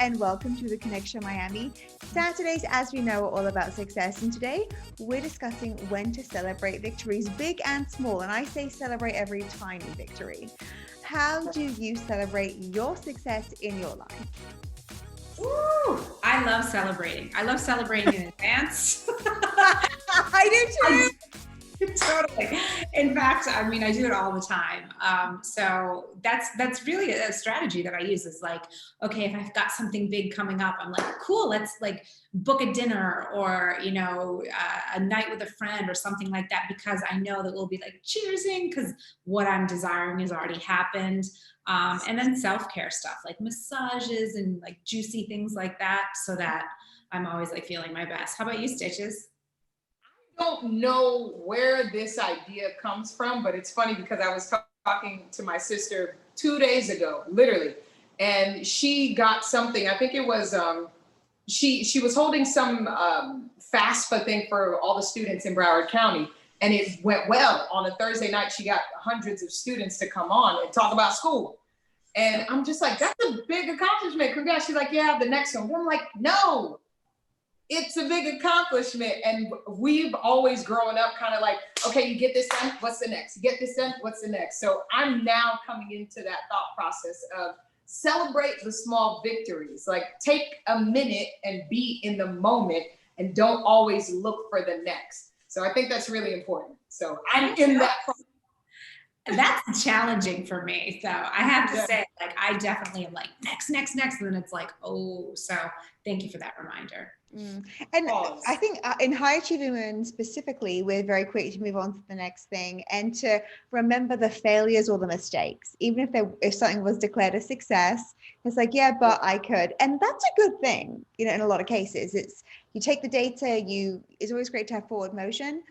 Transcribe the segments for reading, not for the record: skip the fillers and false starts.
and welcome to the Connection Miami. Saturdays, as we know, are all about success, and today we're discussing when to celebrate victories, big and small. And I say celebrate every tiny victory. How do you celebrate your success in your life? Ooh, I love celebrating. I love celebrating in advance. I do too. Totally. In fact, I mean, I do it all the time. So that's really a strategy that I use. Is like, okay, if I've got something big coming up, I'm like, cool, let's like book a dinner or a night with a friend or something like that, because I know that we'll be like cheersing because what I'm desiring has already happened. And then self-care stuff like massages and like juicy things like that, so that I'm always like feeling my best. How about you, Stitches? Don't know where this idea comes from, but it's funny because I was talking to my sister 2 days ago, literally, and she got something. I think it was she was holding some FAFSA thing for all the students in Broward County, and it went well. On a Thursday night, she got hundreds of students to come on and talk about school. And I'm just like, that's a big accomplishment. Congrats. She's like, yeah, the next one. I'm like, no. It's a big accomplishment. And we've always grown up kind of like, okay, you get this done, what's the next? You get this done, what's the next? So I'm now coming into that thought process of celebrate the small victories. Like take a minute and be in the moment and don't always look for the next. So I think that's really important. So I'm in that process. That's challenging for me. So I have to say, like, I definitely am like next. And then it's like, oh, so thank you for that reminder. And I think in high achieving women specifically, we're very quick to move on to the next thing and to remember the failures or the mistakes. Even if something was declared a success, it's like, yeah, but I could. And that's a good thing, in a lot of cases. It's you take the data, it's always great to have forward motion.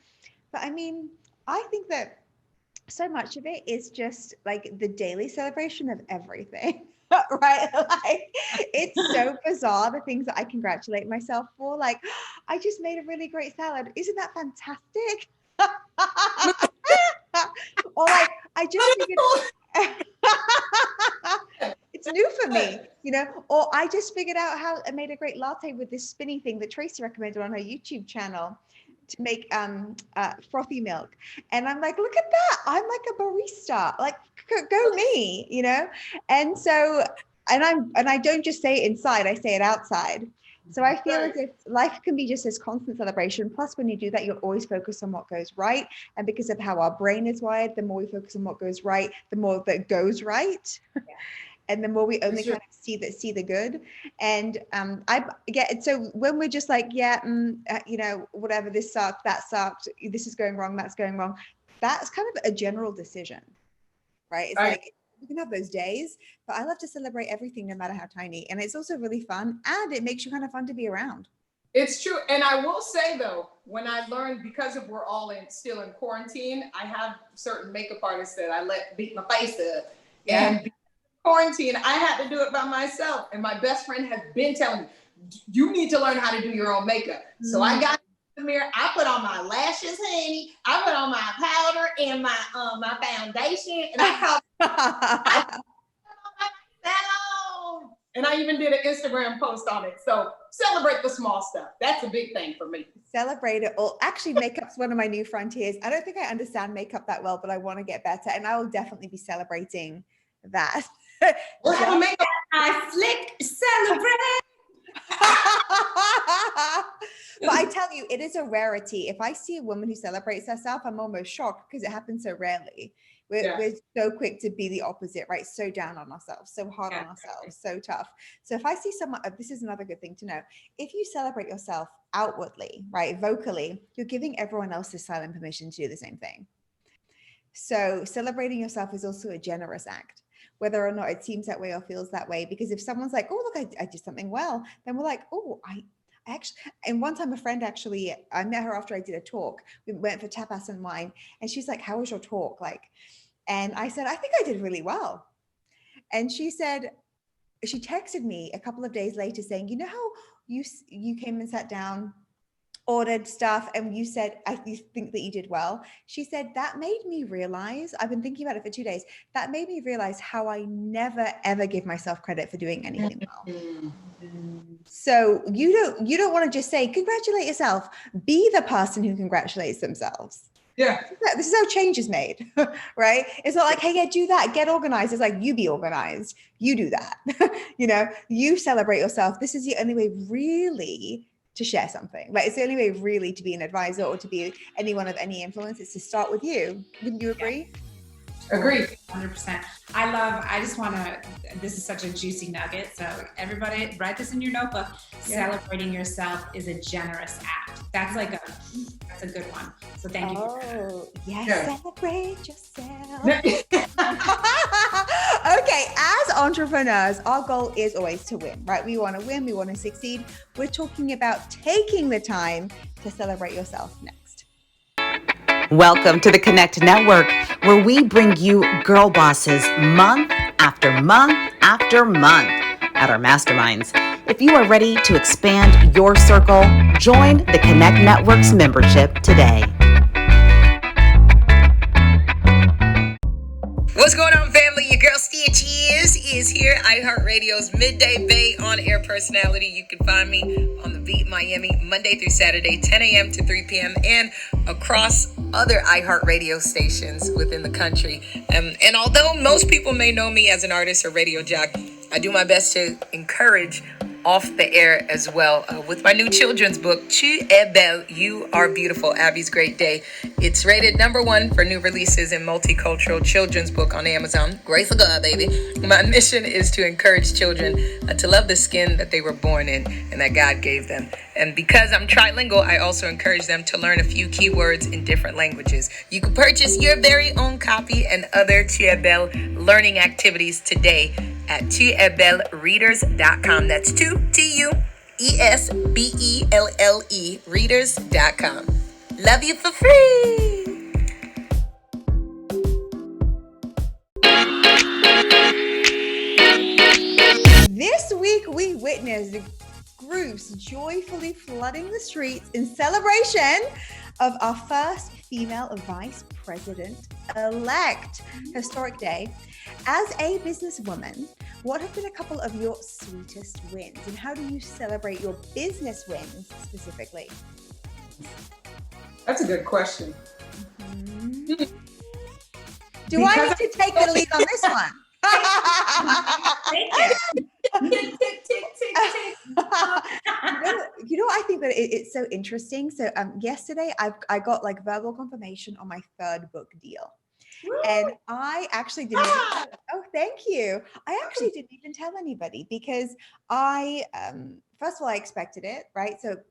But I mean, I think that so much of it is just like the daily celebration of everything. Right? Like it's so bizarre, the things that I congratulate myself for. Like, I just made a really great salad. Isn't that fantastic? Or like, I just figured it's new for me, or I just figured out how I made a great latte with this spinny thing that Tracy recommended on her YouTube channel to make frothy milk. And I'm like, look at that. I'm like a barista, like go me, And so, and I don't just say it inside, I say it outside. So I feel as if life can be just this constant celebration. Plus, when you do that, you're always focused on what goes right. And because of how our brain is wired, the more we focus on what goes right, the more that goes right. Yeah. And the more we only kind of see the good. And I get it. So when we're just like, whatever, this sucked, that sucked, this is going wrong, that's going wrong. That's kind of a general decision, right? It's like, you can have those days, but I love to celebrate everything, no matter how tiny. And it's also really fun, and it makes you kind of fun to be around. It's true. And I will say though, when I learned, because of we're all still in quarantine, I have certain makeup artists that I let beat my face up. Yeah. And quarantine, I had to do it by myself. And my best friend has been telling me, you need to learn how to do your own makeup. So I got in the mirror, I put on my lashes, honey. I put on my powder and my foundation, and I called and I even did an Instagram post on it. So celebrate the small stuff. That's a big thing for me. Celebrate it all. Actually, makeup's one of my new frontiers. I don't think I understand makeup that well, but I want to get better. And I will definitely be celebrating that. We're having makeup. I flick, celebrate. But I tell you, it is a rarity. If I see a woman who celebrates herself, I'm almost shocked because it happens so rarely. We're so quick to be the opposite, right? So down on ourselves, so hard on ourselves, so tough. So if I see someone, this is another good thing to know. If you celebrate yourself outwardly, right, vocally, you're giving everyone else the silent permission to do the same thing. So celebrating yourself is also a generous act, whether or not it seems that way or feels that way. Because if someone's like, oh, look, I did something well, then we're like, oh, I actually, and one time a friend actually, I met her after I did a talk. We went for tapas and wine, and she's like, how was your talk? And I said, I think I did really well. And she said, she texted me a couple of days later saying, you know how you came and sat down ordered stuff and you said, you think that you did well. She said, that made me realize, I've been thinking about it for 2 days, that made me realize how I never, ever give myself credit for doing anything well. So you don't want to just say, congratulate yourself. Be the person who congratulates themselves. Yeah. This is how change is made, right? It's not like, hey, yeah, do that, get organized. It's like, you be organized, you do that. You celebrate yourself. This is the only way really to share something. Like, it's the only way really to be an advisor or to be anyone of any influence is to start with you. Wouldn't you agree? Agree. 100%. This is such a juicy nugget. So everybody write this in your notebook. Yeah. Celebrating yourself is a generous act. That's a good one. So thank you. Oh, yes. Yeah. Celebrate yourself. Okay. As entrepreneurs, our goal is always to win, right? We want to win. We want to succeed. We're talking about taking the time to celebrate yourself next. Welcome to the Connect Network, where we bring you girl bosses month after month after month at our masterminds. If you are ready to expand your circle, join the Connect Network's membership today. What's going on, family? Your girl Stitch is here, iHeartRadio's midday Bay on-air personality. You can find me on the Beat Miami Monday through Saturday, 10 a.m. to 3 p.m. and across other iHeartRadio stations within the country. And although most people may know me as an artist or radio jock, I do my best to encourage off the air as well with my new children's book, Tu es belle, You Are Beautiful, Abby's Great Day. It's rated #1 for new releases in multicultural children's book on Amazon. Grace of God, baby. My mission is to encourage children to love the skin that they were born in and that God gave them. And because I'm trilingual, I also encourage them to learn a few keywords in different languages. You can purchase your very own copy and other Tu es belle learning activities today at tuesbellereaders.com. That's TUESBELLE readers.com. Love you for free. This week we witnessed groups joyfully flooding the streets in celebration of our first female vice president-elect. Historic day. As a businesswoman, what have been a couple of your sweetest wins, and how do you celebrate your business wins specifically? That's a good question. Mm-hmm. Do I need to take the lead on this one? I think that it's so interesting. So yesterday I got like verbal confirmation on my 3rd book deal. And I actually didn't thank you. I actually didn't even tell anybody because I first of all I expected it, right? So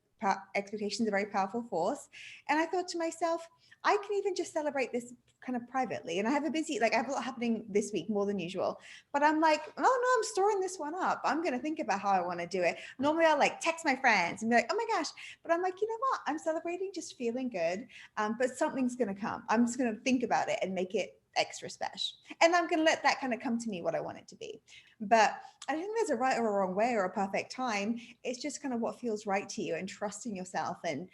expectations are a very powerful force. And I thought to myself, I can even just celebrate this kind of privately. And I have I have a lot happening this week, more than usual. But I'm like, oh no, I'm storing this one up. I'm going to think about how I want to do it. Normally I'll like text my friends and be like, oh my gosh. But I'm like, you know what? I'm celebrating just feeling good. But something's going to come. I'm just going to think about it and make it extra special. And I'm going to let that kind of come to me what I want it to be. But I don't think there's a right or a wrong way or a perfect time. It's just kind of what feels right to you and trusting yourself and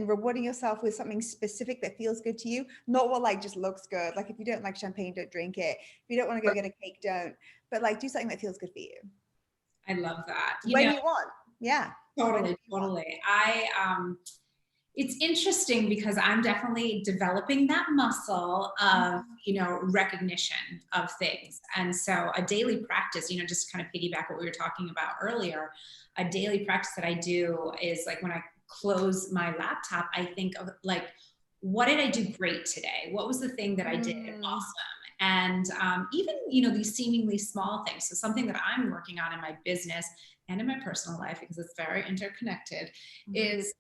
rewarding yourself with something specific that feels good to you, not what like just looks good. Like if you don't like champagne, don't drink it. If you don't want to go get a cake, don't. But like do something that feels good for you. I love that. You want. Yeah. Totally. It's interesting because I'm definitely developing that muscle of, recognition of things. And so a daily practice, just to kind of piggyback what we were talking about earlier, a daily practice that I do is like when I close my laptop, I think of like, what did I do great today? What was the thing that I did awesome? And even, these seemingly small things. So something that I'm working on in my business and in my personal life, because it's very interconnected, is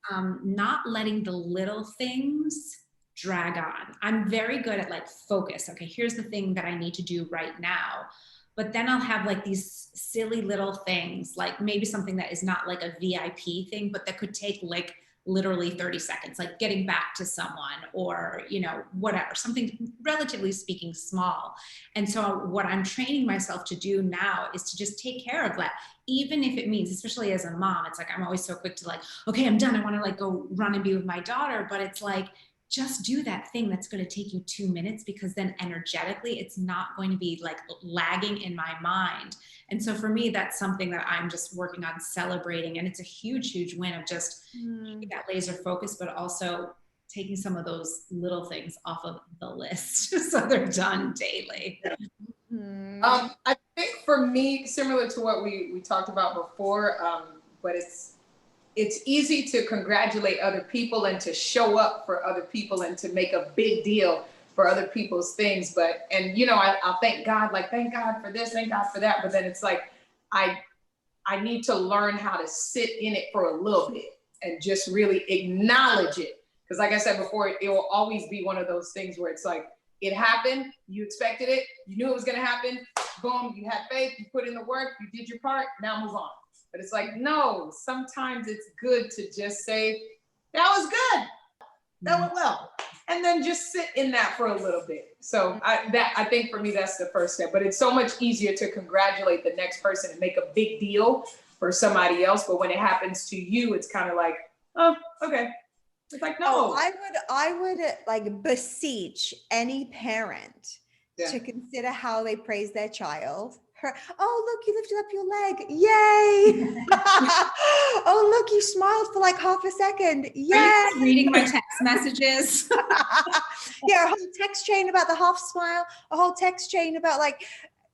not letting the little things drag on. I'm very good at like focus. Okay, here's the thing that I need to do right now. But then I'll have like these silly little things, like maybe something that is not like a VIP thing, but that could take like literally 30 seconds, like getting back to someone or, you know, whatever, something relatively speaking small. And so what I'm training myself to do now is to just take care of that. Even if it means, especially as a mom, it's like, I'm always so quick to like, okay, I'm done. I want to like go run and be with my daughter. But it's like, just do that thing that's going to take you 2 minutes, because then energetically it's not going to be like lagging in my mind. And so for me, that's something that I'm just working on celebrating. And it's a huge, huge win of just keeping that laser focus, but also taking some of those little things off of the list so they're done daily. I think for me, similar to what we talked about before, but it's easy to congratulate other people and to show up for other people and to make a big deal for other people's things. But, and you know, I'll thank God, like, thank God for this, thank God for that. But then it's like, I need to learn how to sit in it for a little bit and just really acknowledge it. Because like I said before, it will always be one of those things where it's like, it happened, you expected it, you knew it was gonna happen, boom, you had faith, you put in the work, you did your part, now move on. But it's like, no, sometimes it's good to just say, that was good, that went well. And then just sit in that for a little bit. So I think for me, that's the first step. But it's so much easier to congratulate the next person and make a big deal for somebody else. But when it happens to you, it's kind of like, oh, okay. It's like, no. I would like beseech any parent to consider how they praise their child. Oh, look, you lifted up your leg. Yay. Oh, look, you smiled for like half a second. Yay. Reading my text messages. Yeah, a whole text chain about the half smile, a whole text chain about like,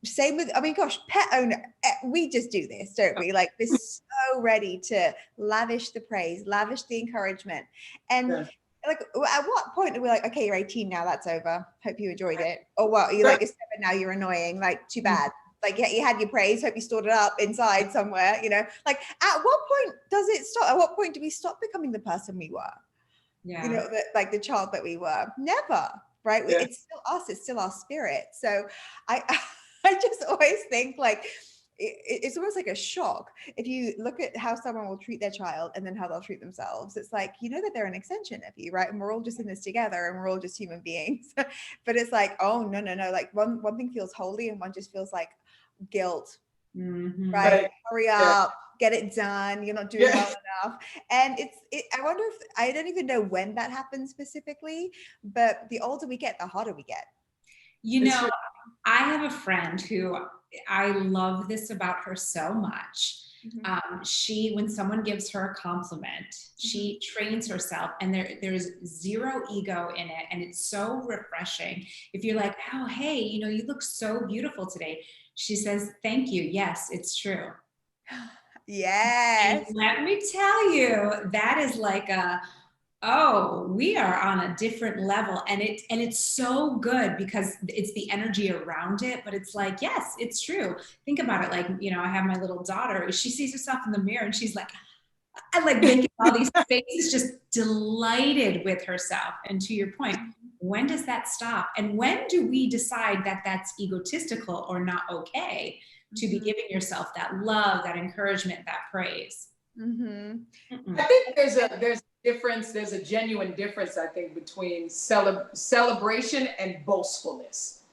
same with, I mean, gosh, pet owner, we just do this, don't we? Like, we're so ready to lavish the praise, lavish the encouragement. And like, at what point are we like, okay, you're 18 now, that's over. Hope you enjoyed it. Or what? You're like, you're 7 now, you're annoying. Like, too bad. Like, yeah, you had your praise, hope you stored it up inside somewhere, you know? Like, at what point does it stop? At what point do we stop becoming the person we were? Yeah. You know, like the child that we were? Never, right? Yeah. It's still us, it's still our spirit. So I just always think like, it's almost like a shock. If you look at how someone will treat their child and then how they'll treat themselves, it's like, you know that they're an extension of you, right? And we're all just in this together and we're all just human beings. But it's like, oh, no. Like one thing feels holy and one just feels like guilt, right? Hurry up, get it done. You're not doing well enough. And I wonder if, I don't even know when that happens specifically, but the older we get, the harder we get. You know, I have a friend who I love this about her so much. She, when someone gives her a compliment, she trains herself, and there's zero ego in it. And it's so refreshing. If you're like, oh, hey, you know, you look so beautiful today. She says, thank you. Yes, it's true. Yes. And let me tell you, that is like oh, we are on a different level. And it's so good because it's the energy around it, but it's like, yes, it's true. Think about it. Like, you know, I have my little daughter, she sees herself in the mirror and she's like, I like making all these faces, just delighted with herself. And to your point, when does that stop? And when do we decide that that's egotistical or not okay to be giving yourself that love, that encouragement, that praise? I think there's a difference. There's a genuine difference, I think, between celebration and boastfulness.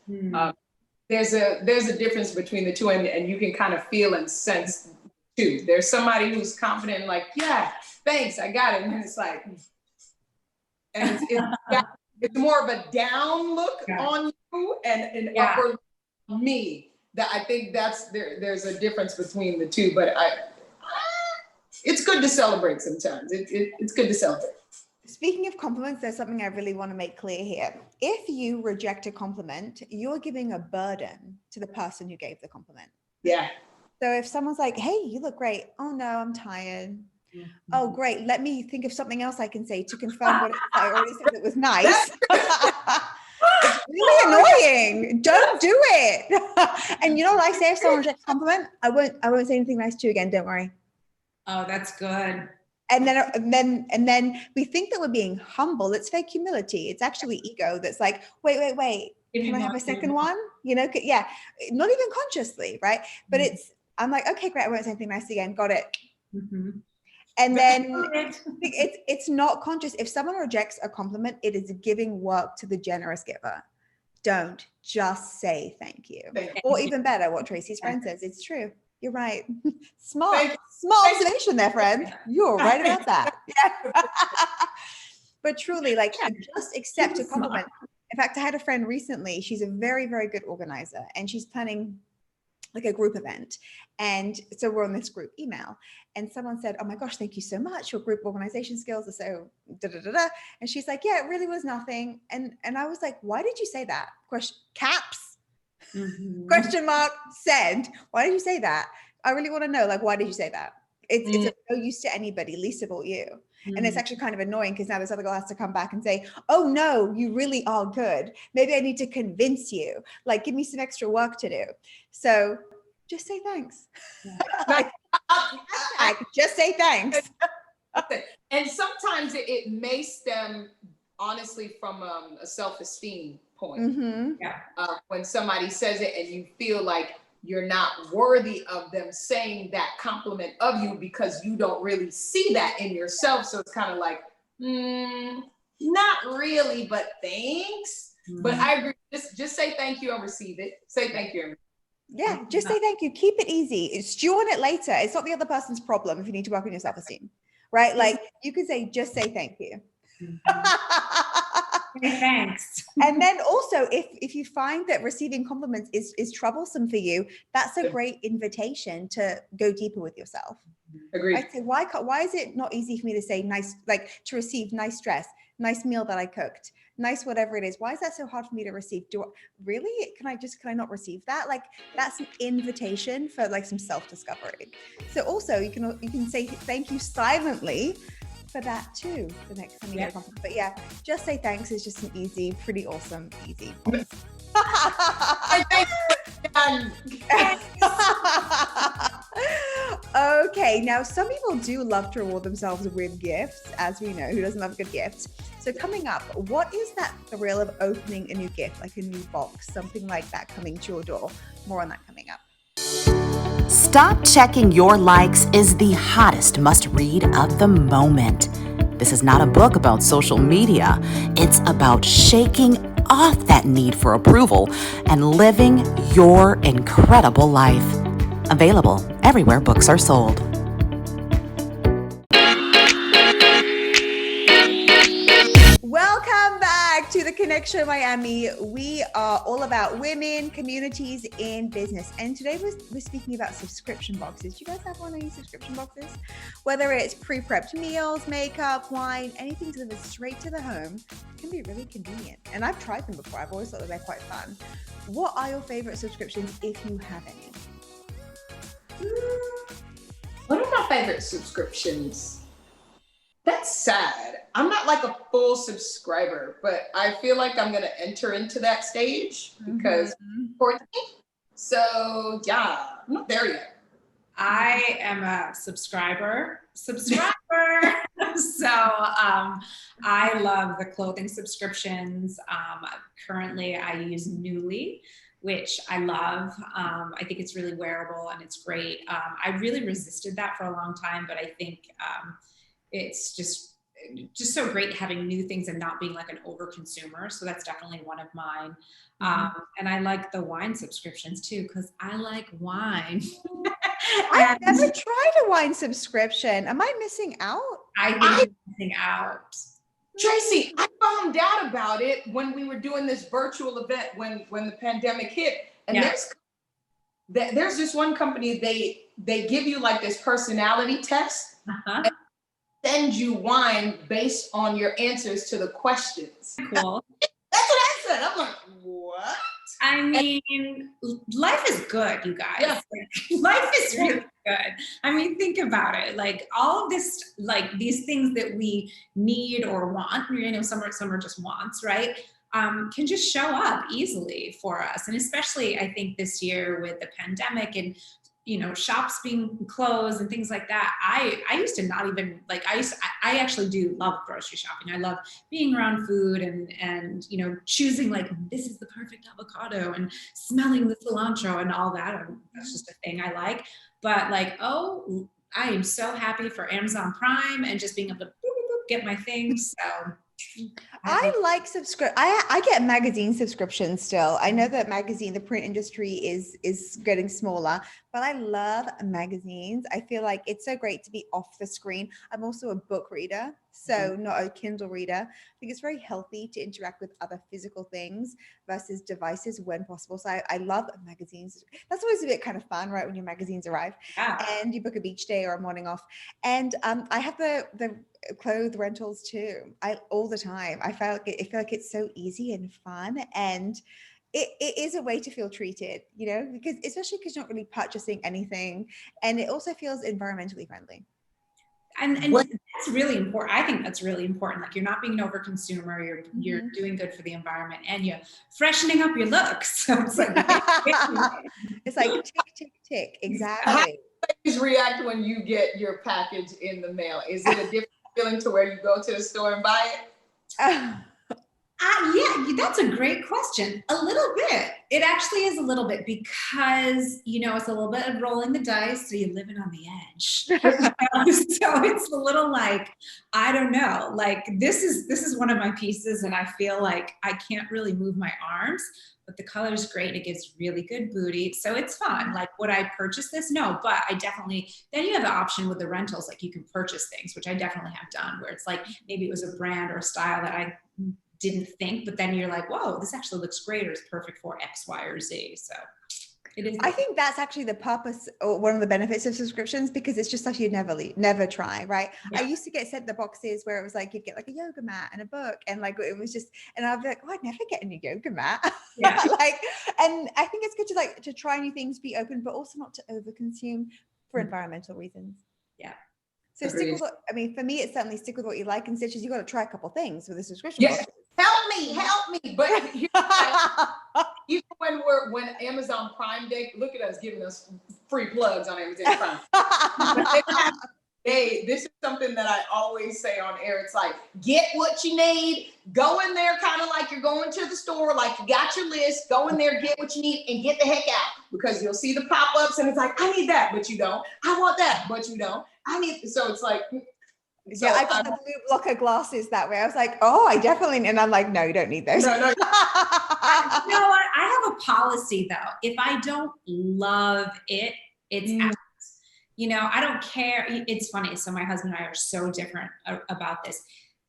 There's a difference between the two, and you can kind of feel and sense too. There's somebody who's confident and like, yeah, thanks, I got it. And then it's like, and it's more of a down look on you and an upper me. That I think there's a difference between the two, but it's good to celebrate sometimes. It's good to celebrate. Speaking of compliments, there's something I really want to make clear here. If you reject a compliment, you're giving a burden to the person who gave the compliment. Yeah. So if someone's like, hey, you look great. Oh no, I'm tired. Oh, great. Let me think of something else I can say to confirm what I already said that was nice. It's really annoying. Don't do it. And you know what I say if someone rejects a compliment? I won't say anything nice to you again. Don't worry. Oh, that's good. And then we think that we're being humble. It's fake humility. It's actually ego that's like, wait. Can I have a second one? You know, yeah, not even consciously, right? But I'm like, okay, great. I won't say anything nice again. Got it. And then it's not conscious. If someone rejects a compliment, it is giving work to the generous giver. Don't just say thank you. Or even better, what Tracy's friend says, it's true. You're right. Smart observation there, friend. You're right about that. Yeah. But truly, like, just accept a compliment. In fact, I had a friend recently. She's a very, very good organizer, and she's planning like a group event. And so we're on this group email, and someone said, oh my gosh, thank you so much. Your group organization skills are so da da da da. And she's like, yeah, it really was nothing. And I was like, why did you say that? Caps, question mark, send. Why did you say that? I really want to know, like, why did you say that? It's of no use to anybody, least of all you. And it's actually kind of annoying because now this other girl has to come back and say, oh no, you really are good. Maybe I need to convince you, like, give me some extra work to do. So just say thanks. Like, just say thanks. And sometimes it may stem honestly from a self-esteem point. When somebody says it and you feel like you're not worthy of them saying that compliment of you because you don't really see that in yourself. So it's kind of like, not really, but thanks. But I agree. Just say thank you and receive it. Say thank you. Yeah, just say thank you. Keep it easy. Stew on it later. It's not the other person's problem if you need to work on your self-esteem, right? Like, you can say, just say thank you. Thanks. And then also, if you find that receiving compliments is troublesome for you, that's a great invitation to go deeper with yourself. Agreed. I'd say, why is it not easy for me to say nice, like to receive nice dress, nice meal that I cooked, nice whatever it is? Why is that so hard for me to receive? Really? Can I not receive that? Like, that's an invitation for like some self-discovery. So also you can say thank you silently for that too the next time you get a compliment. But yeah, just say thanks is just an easy, pretty awesome, easy. Okay, now some people do love to reward themselves with gifts, as we know. Who doesn't love a good gift? So coming up, what is that thrill of opening a new gift, like a new box, something like that coming to your door? More on that coming up. Stop Checking Your Likes is the hottest must-read of the moment. This is not a book about social media. It's about shaking off that need for approval and living your incredible life. Available everywhere books are sold. Welcome back to The Connection Miami. We are all about women, communities, and business. And today we're speaking about subscription boxes. Do you guys have one of these subscription boxes? Whether it's pre-prepped meals, makeup, wine, anything delivered straight to the home, can be really convenient. And I've tried them before. I've always thought that they're quite fun. What are your favorite subscriptions, if you have any? One of my favorite subscriptions. That's sad. I'm not like a full subscriber, but I feel like I'm gonna enter into that stage because so yeah, I'm not there yet. I am a subscriber. So I love the clothing subscriptions. Currently I use Newly, which I love. I think it's really wearable and it's great. I really resisted that for a long time, but I think it's just so great having new things and not being like an over consumer. So that's definitely one of mine. And I like the wine subscriptions too, because I like wine. I've never tried a wine subscription. Am I missing out? I think you're missing out. Tracy, I found out about it when we were doing this virtual event when the pandemic hit. And there's this one company, they give you like this personality test and send you wine based on your answers to the questions. Cool. That's what I said. I'm like, what? I mean, life is good, you guys. Yeah. Like, life is really good. I mean, think about it. Like all of this, like these things that we need or want, you know, some are just wants, right? Can just show up easily for us. And especially I think this year with the pandemic and, you know, shops being closed and things like that. I used to not even like, I actually do love grocery shopping. I love being around food and, you know, choosing like, this is the perfect avocado and smelling the cilantro and all that. That's just a thing I like. But like, oh, I am so happy for Amazon Prime and just being able to boop, boop, boop, get my things. So I like I get magazine subscriptions still. I know that the print industry is getting smaller, but I love magazines. I feel like it's so great to be off the screen. I'm also a book reader, so not a Kindle reader. I think it's very healthy to interact with other physical things versus devices when possible. So I love magazines. That's always a bit kind of fun, right? When your magazines arrive and you book a beach day or a morning off. And I have the clothes rentals too. All the time. I feel like it's so easy and fun, and it is a way to feel treated, because especially because you're not really purchasing anything, and it also feels environmentally friendly. And that's really important. I think that's really important. Like, you're not being an overconsumer. You're doing good for the environment, and you're freshening up your looks. So it's like it's like tick, tick, tick. Exactly. How do you react when you get your package in the mail? Is it a different feeling to where you go to the store and buy it? Yeah, that's a great question. A little bit. It actually is a little bit, because, it's a little bit of rolling the dice. So you're living on the edge. So it's a little like, I don't know, like this is one of my pieces, and I feel like I can't really move my arms, but the color is great. It gives really good booty. So it's fun. Like, would I purchase this? No, but I definitely, then you have the option with the rentals, like you can purchase things, which I definitely have done, where it's like, maybe it was a brand or a style that I didn't think, but then you're like, whoa, this actually looks great, or is perfect for X, Y, or Z. So it is. I think that's actually the purpose, or one of the benefits of subscriptions, because it's just stuff you'd never try, right? Yeah. I used to get sent the boxes where it was like, you'd get like a yoga mat and a book, and like, it was just, and I'd be like, oh, I'd never get a new yoga mat. Yeah. And I think it's good to try new things, be open, but also not to overconsume for environmental reasons. Yeah. So stick with what, for me, it's certainly stick with what you like, and Stitches, you got to try a couple things with a subscription. Yes. Help me. But even when Amazon Prime Day, look at us giving us free plugs on Amazon Prime. This is something that I always say on air. It's like, get what you need, go in there kind of like you're going to the store, like you got your list, go in there, get what you need, and get the heck out, because you'll see the pop-ups and it's like, I need that, but you don't. I want that, but you don't. So it's like, so I got the blue blocker glasses that way. I was like, oh, I definitely, and I'm like, no, you don't need those. No. You know what? I have a policy though. If I don't love it, it's out. I don't care. It's funny. So my husband and I are so different about this.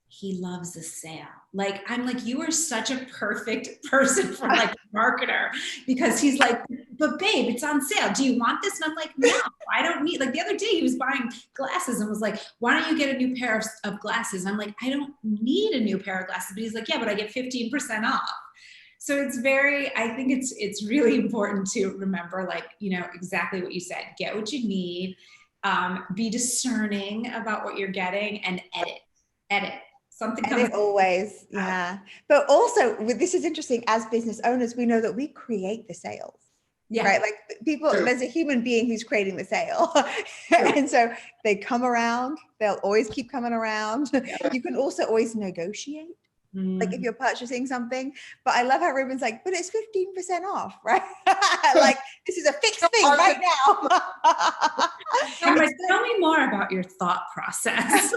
He loves the sale. Like, I'm like, you are such a perfect person for like a marketer, because he's like, but babe, it's on sale. Do you want this? And I'm like, no, I don't need, like the other day he was buying glasses and was like, why don't you get a new pair of glasses? And I'm like, I don't need a new pair of glasses. But he's like, yeah, but I get 15% off. So it's I think it's really important to remember, like, exactly what you said, get what you need, be discerning about what you're getting, and edit. Something comes always. Yeah. But also, this is interesting, as business owners, we know that we create the sales. Yeah. Right. Like people, there's a human being who's creating the sale. And so they come around, they'll always keep coming around. Yeah. You can also always negotiate. Like if you're purchasing something, but I love how Ruben's like, but it's 15% off, right? Like this is a fixed thing right now. Tell me more about your thought process.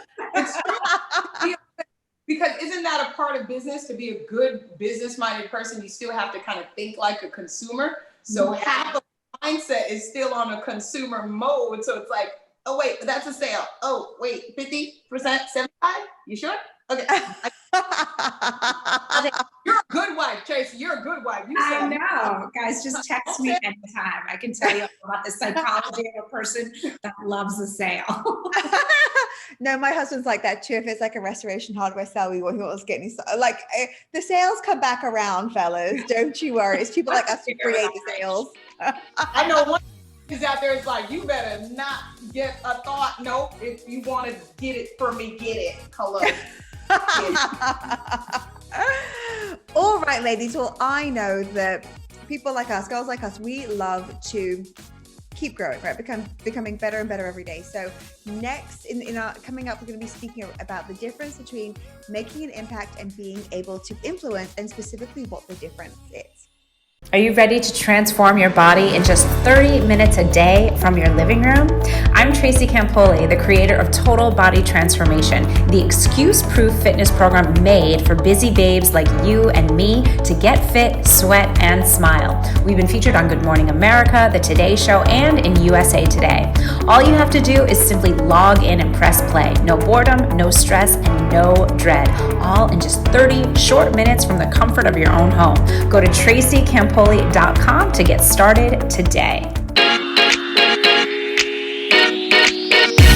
Because isn't that a part of business? To be a good business-minded person, you still have to kind of think like a consumer. So half of the mindset is still on a consumer mode. So it's like, oh wait, that's a sale. Oh wait, 50%, 75%? You sure? Okay. You're a good wife, Tracy. You're a good wife. I know. Guys, just text me anytime. I can tell you about the psychology of a person that loves a sale. No, my husband's like that too. If it's like a restoration hardware sale, he wants to get any, like the sales come back around, fellas. Don't you worry. It's people like us who create the sales. I know one is out there. It's like, you better not get a thought. Nope. If you want to get it for me, get it. Hello. All right, ladies. Well, I know that people like us, girls like us, we love to keep growing, right? Becoming better and better every day. So next in our coming up, we're going to be speaking about the difference between making an impact and being able to influence, and specifically what the difference is. Are you ready to transform your body in just 30 minutes a day from your living room? I'm Tracy Campoli, the creator of Total Body Transformation, the excuse-proof fitness program made for busy babes like you and me to get fit, sweat, and smile. We've been featured on Good Morning America, The Today Show, and in USA Today. All you have to do is simply log in and press play. No boredom, no stress, and no dread. All in just 30 short minutes from the comfort of your own home. Go to tracycampoli.com to get started today.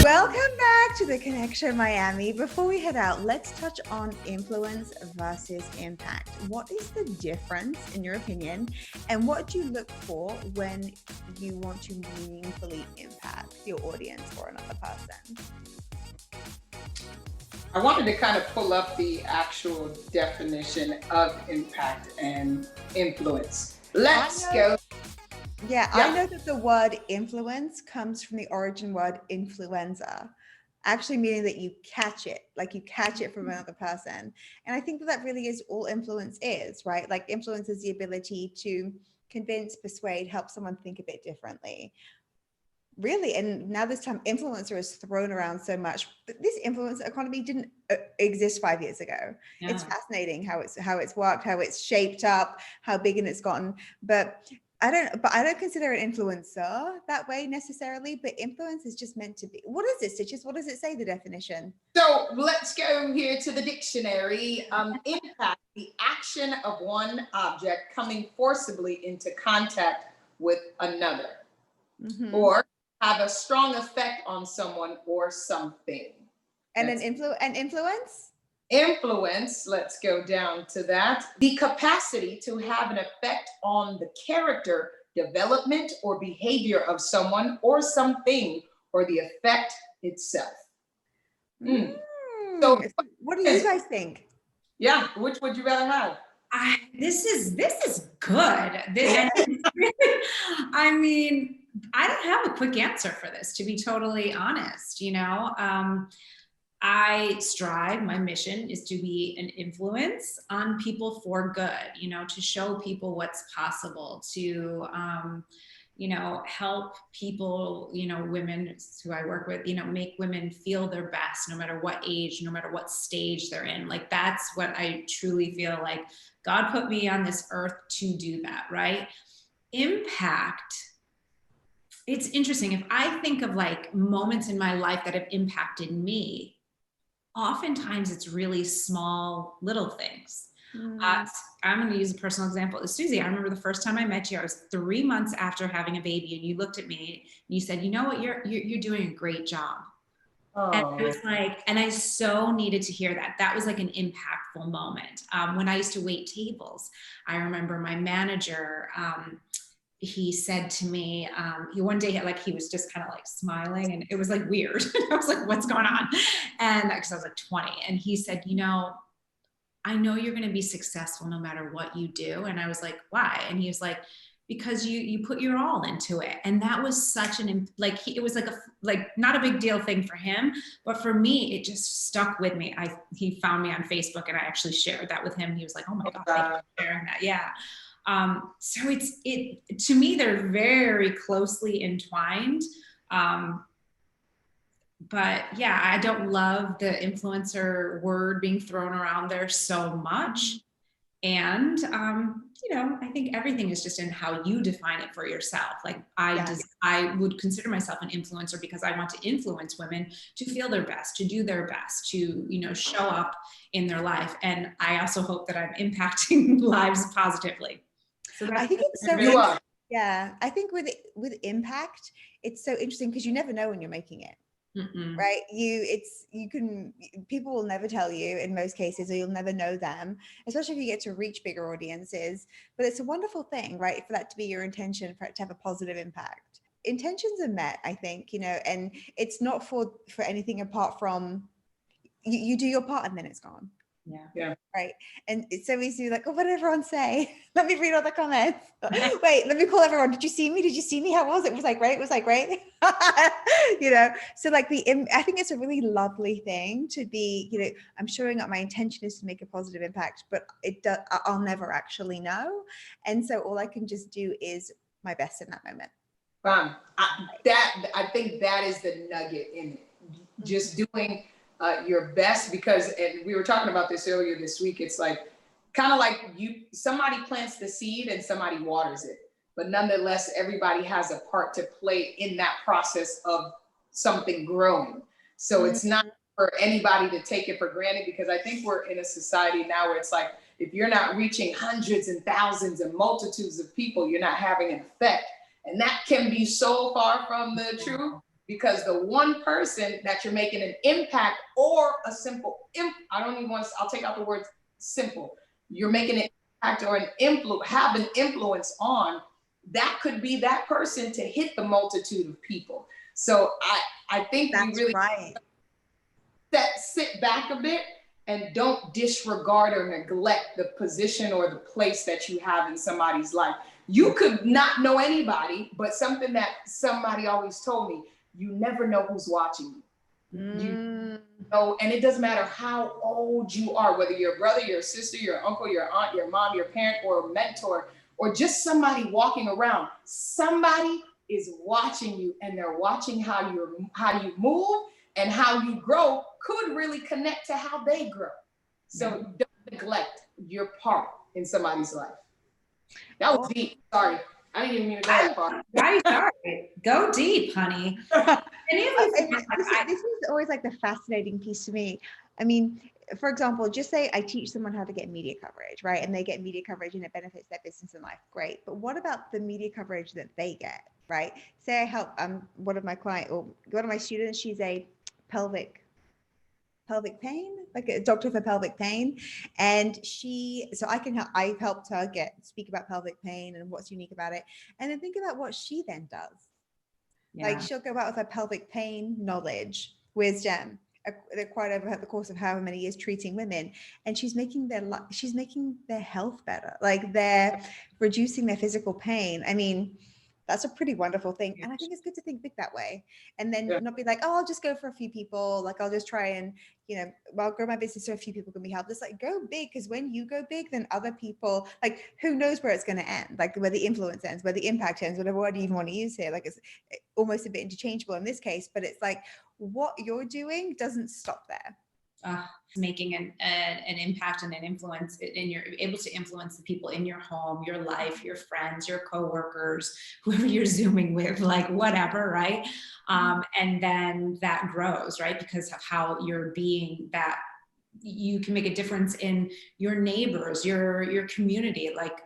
Welcome back to The Connection Miami. Before we head out, let's touch on influence versus impact. What is the difference, in your opinion, and what do you look for when you want to meaningfully impact your audience or another person? I wanted to kind of pull up the actual definition of impact and influence. Let's go. Yeah, I know that the word influence comes from the origin word influenza, actually meaning that you catch it, like you catch it from another person. And I think that that really is all influence is, right? Like influence is the ability to convince, persuade, help someone think a bit differently. Really, and now this time influencer is thrown around so much, but this influencer economy didn't exist 5 years ago. Yeah. It's fascinating how it's worked, how it's shaped up, how big and it's gotten. But I don't consider an influencer that way necessarily, but influence is just meant to be. What is it, Stitches? What does it say, the definition? So let's go here to the dictionary. Impact, the action of one object coming forcibly into contact with another, or have a strong effect on someone or something. And an influence? Influence, let's go down to that. The capacity to have an effect on the character, development, or behavior of someone or something, or the effect itself. So what do you guys think? Yeah, which would you rather have? This is good. I mean, I don't have a quick answer for this, to be totally honest. I strive, my mission is to be an influence on people for good, to show people what's possible, to, help people, women who I work with, make women feel their best, no matter what age, no matter what stage they're in. Like, that's what I truly feel like God put me on this earth to do that, right? Impact. It's interesting. If I think of like moments in my life that have impacted me, oftentimes it's really small, little things. I'm going to use a personal example. Susie, I remember the first time I met you, I was 3 months after having a baby, and you looked at me and you said, "You know what? You're doing a great job." Oh. And it was like, and I so needed to hear that. That was like an impactful moment. When I used to wait tables, I remember my manager, he said to me, one day, like, he was just kind of like smiling, and it was like weird. I was like, what's going on? And because I was like 20, and he said, I know you're going to be successful no matter what you do. And I was like, why? And he was like, because you put your all into it. And that was such it was like not a big deal thing for him, but for me, it just stuck with me. He found me on Facebook, and I actually shared that with him. He was like, oh my God, thank you for sharing that. Yeah. So to me, they're very closely entwined. But yeah, I don't love the influencer word being thrown around there so much. And, I think everything is just in how you define it for yourself. Like I would consider myself an influencer because I want to influence women to feel their best, to do their best, to, show up in their life. And I also hope that I'm impacting lives positively. So I think it's so yeah. I think with impact, it's so interesting because you never know when you're making it. Right? People will never tell you in most cases, or you'll never know them, especially if you get to reach bigger audiences. But it's a wonderful thing, right? For that to be your intention, for it to have a positive impact. Intentions are met, I think, and it's not for anything apart from you do your part and then it's gone. Yeah. Right. And it's so easy to be like, oh, what did everyone say? Let me read all the comments. Wait, let me call everyone. Did you see me? How was it? Was I great? So like I think it's a really lovely thing to be, I'm showing up. My intention is to make a positive impact, but I'll never actually know. And so all I can just do is my best in that moment. I think that is the nugget in it. Just doing your best, because, and we were talking about this earlier this week, it's like kind of like somebody plants the seed and somebody waters it, but nonetheless everybody has a part to play in that process of something growing. So it's not for anybody to take it for granted, because I think we're in a society now where it's like, if you're not reaching hundreds and thousands and multitudes of people, you're not having an effect. And that can be so far from the truth, because the one person that you're making an impact, or a simple, I'll take out the word simple. You're making an impact or have an influence on, that could be that person to hit the multitude of people. So I think That's we really right. sit back a bit and don't disregard or neglect the position or the place that you have in somebody's life. You could not know anybody, but something that somebody always told me, you never know who's watching you. You know, and it doesn't matter how old you are, whether you're a brother, your sister, your uncle, your aunt, your mom, your parent, or a mentor, or just somebody walking around. Somebody is watching you, and they're watching how you move and how you grow could really connect to how they grow. So don't neglect your part in somebody's life. That was deep. Sorry. I didn't even mean to go that far. Sorry. Go deep, honey. This is always like the fascinating piece to me. I mean, for example, just say I teach someone how to get media coverage, right? And they get media coverage and it benefits their business and life. Great. But what about the media coverage that they get, right? Say I help one of my students, she's a pelvic pain, like a doctor for pelvic pain. And I've helped her speak about pelvic pain and what's unique about it. And then think about what she then does. Yeah. Like she'll go out with her pelvic pain knowledge, wisdom, acquired over the course of however many years treating women, and she's making their health better. Like they're reducing their physical pain. I mean, that's a pretty wonderful thing. And I think it's good to think big that way, and then not be like, oh, I'll just go for a few people. Like I'll just try and, I'll grow my business so a few people can be helped. Just like go big, because when you go big, then other people, like who knows where it's going to end, like where the influence ends, where the impact ends, whatever word you even want to use here. Like it's almost a bit interchangeable in this case, but it's like what you're doing doesn't stop there. Making an impact and an influence, and you're able to influence the people in your home, your life, your friends, your coworkers, whoever you're Zooming with, like whatever, right? And then that grows, right? Because of how you're being, that you can make a difference in your neighbors, your community. Like,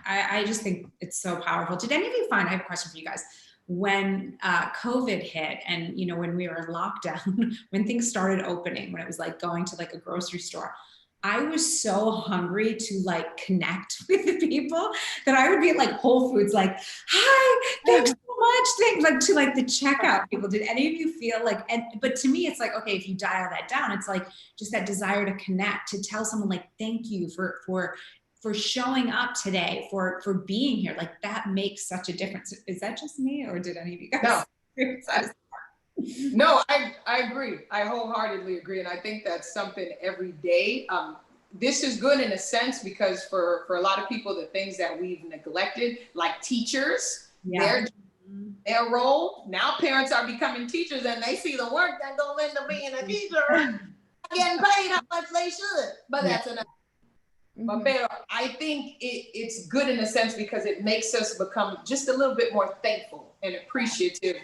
I just think it's so powerful. Did any of you find, I have a question for you guys, when COVID hit and, when we were in lockdown, when things started opening, when it was like going to like a grocery store, I was so hungry to like connect with the people that I would be at like Whole Foods, like, hi, thanks so much. Thanks, like to like the checkout people. Did any of you feel like, but to me, it's like, okay, if you dial that down, it's like just that desire to connect, to tell someone like, thank you for showing up today, for being here. Like that makes such a difference. Is that just me, or did any of you guys? No, I agree. I wholeheartedly agree. And I think that's something every day. This is good in a sense, because for a lot of people, the things that we've neglected, like teachers, their role, now parents are becoming teachers, and they see the work that goes into being a teacher, getting paid how much they should, but that's enough. But I think it's good in a sense, because it makes us become just a little bit more thankful and appreciative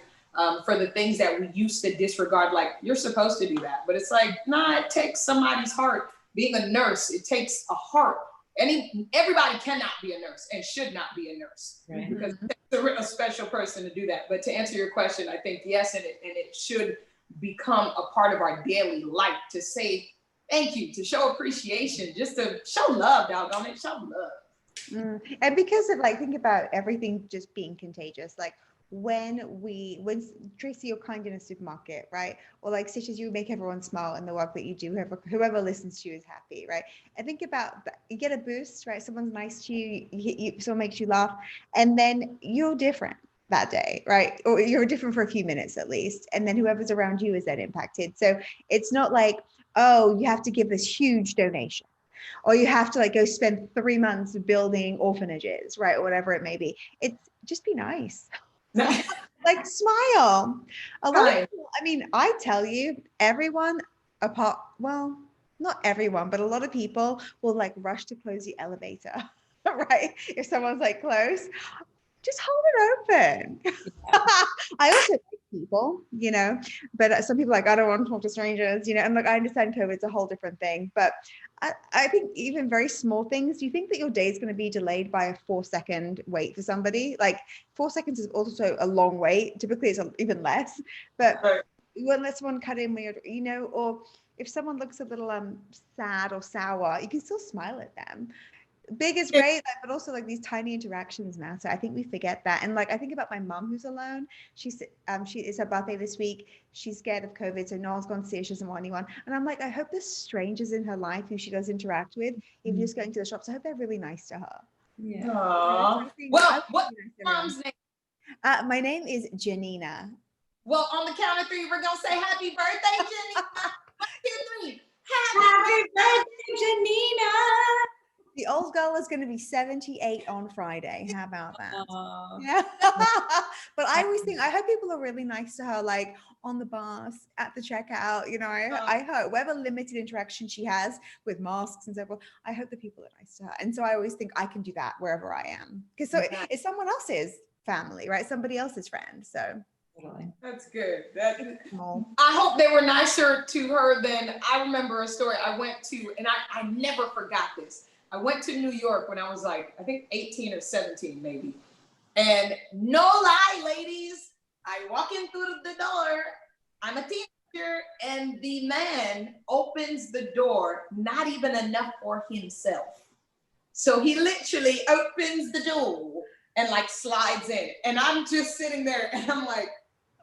for the things that we used to disregard. Like, you're supposed to do that, but it's like, nah, it takes somebody's heart. Being a nurse, it takes a heart. Everybody cannot be a nurse and should not be a nurse, right? Because it's a special person to do that. But to answer your question, I think yes, and it should become a part of our daily life, to say thank you, to show appreciation, just to show love, doggone it, show love. And because of think about everything just being contagious, like when Tracy, you're kind in a supermarket, right? Or like Stitches, you make everyone smile in the work that you do, whoever listens to you is happy, right? And think about that. You get a boost, right? Someone's nice to you, someone makes you laugh, and then you're different that day, right? Or you're different for a few minutes at least. And then whoever's around you is then impacted. So it's not like, oh, you have to give this huge donation, or you have to go spend 3 months building orphanages, right? Or whatever it may be. It's just be nice. Like smile. A lot of Right. people, I mean, I tell you, everyone apart, well, not everyone, but a lot of people will like rush to close the elevator, right? If someone's like close, just hold it open. I also like people, but some people are like, I don't want to talk to strangers, and look, I understand COVID's a whole different thing, but I think even very small things, do you think that your day is going to be delayed by a 4-second wait for somebody? Like 4 seconds is also a long wait. Typically it's even less, but Right. when let someone cut in when you're, or if someone looks a little sad or sour, you can still smile at them. Big is great, but also like these tiny interactions matter. I think we forget that. And like I think about my mom who's alone. She it's her birthday this week. She's scared of COVID, so no one's gone to see her. She doesn't want anyone. And I'm like, I hope there's strangers in her life who she does interact with. If you're just going to the shops, I hope they're really nice to her. Yeah. Aww. Well, what's mom's name? My name is Janina. Well, on the count of 3, we're gonna say happy birthday, Janina. 1, 2, 3. Happy birthday, Janina. The old girl is going to be 78 on Friday. How about that? Aww. Yeah. But I always think, I hope people are really nice to her, like on the bus, at the checkout, I hope whatever limited interaction she has with masks and so forth, I hope the people are nice to her. And so I always think I can do that wherever I am. Because so it's someone else's family, right? Somebody else's friend. So That's good. I hope they were nicer to her than, I remember a story I went to, and I never forgot this. I went to New York when I was like, I think 18 or 17 maybe. And no lie, ladies, I walk in through the door, I'm a teenager, and the man opens the door, not even enough for himself. So he literally opens the door and like slides in. And I'm just sitting there and I'm like,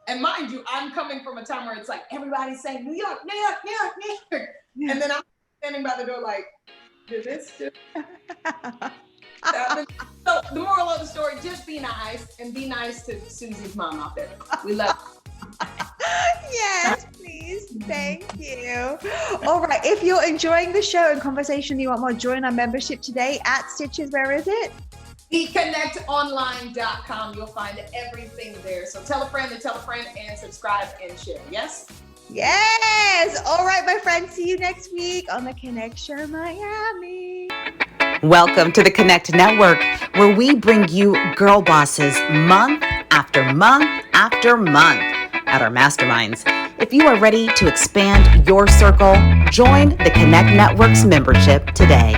and mind you, I'm coming from a time where it's like, everybody's saying, New York, New York, New York, New York. Yeah. And then I'm standing by the door like, did this just happen? So the moral of the story, just be nice and be nice to Susie's mom out there. We love you. Yes, please. Thank you. All right. If you're enjoying the show and conversation, you want more, join our membership today at Stitches. Where is it? TheConnectOnline.com. You'll find everything there. So tell a friend and subscribe and share. Yes? Yes. All right, my friends. See you next week on the Connect Show Miami. Welcome to the Connect Network, where we bring you girl bosses month after month after month at our masterminds. If you are ready to expand your circle, join the Connect Network's membership today.